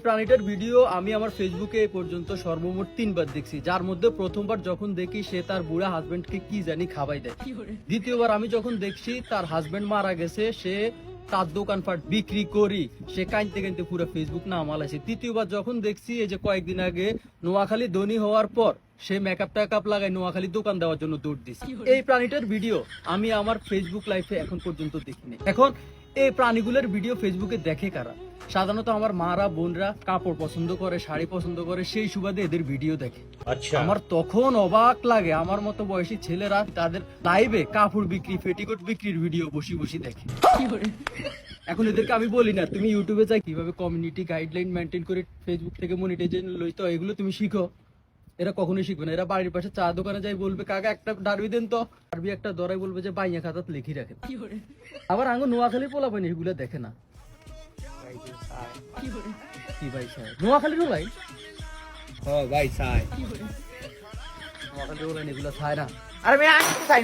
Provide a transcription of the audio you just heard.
প্রাণীটার video আমি আমার ফেসবুকে এ পর্যন্ত সর্বমোট 3 বার দেখছি, যার মধ্যে প্রথমবার যখন দেখি সে তার বুড়া হাজবেন্ডকে কি জানি খাওয়াই দেয়। দ্বিতীয়বার আমি যখন দেখছি তার হাজবেন্ড মারা গেছে, সে তার দোকানপাট বিক্রি করি সে কাঁদতে কাঁদতে পুরো ফেসবুক নামালাইছে। তৃতীয়বার যখন দেখছি এই যে কয়েকদিন আগে নোয়াখালী ধনী হওয়ার পর সে মেকআপ টেকআপ লাগাই নোয়াখালী দোকান দেওয়ার জন্য দৌড় দিচ্ছে। এই প্রাণীটার ভিডিও আমি আমার ফেসবুক লাইফে এখন পর্যন্ত দেখিনি। এখন এই প্রাণীগুলোর ভিডিও ফেসবুকে দেখে কারা? সাধারণত আমার মারা বোনরা কাপড় পছন্দ করে, শাড়ি পছন্দ করে, সেই সুবাদে এদের ভিডিও দেখে। আচ্ছা, আমার তখন অবাক লাগে আমার মতো বয়সী ছেলেরা তাদের লাইভে কাপড় বিক্রি, পেটিকোট বিক্রির ভিডিও বসে বসে দেখে। এখন এদেরকে আমি বলি না তুমি ইউটিউবে যাই কিভাবে কমিউনিটি গাইডলাইন মেনটেন করে ফেসবুক থেকে মনিটাইজেশন লইতে হয়, এগুলো তুমি শিখো। এরা কখনোই শিখবে না। এরা বাড়ির পাশে চা দোকানে যাই বলবে কাকা একটা ডারবি দেন তো, ডারবি একটা ধরাই বলবে যে বাইয়া খাতাত লিখি রাখেন। আবার আঙ্গ নোয়াখালী পোলা পানি এগুলো দেখে না। কি ভাই সাহেব নোয়াখালীর ভাই? হ্যাঁ ভাই চাই। নোয়াখালীর এগুলো চায় না। আরে আমি চাই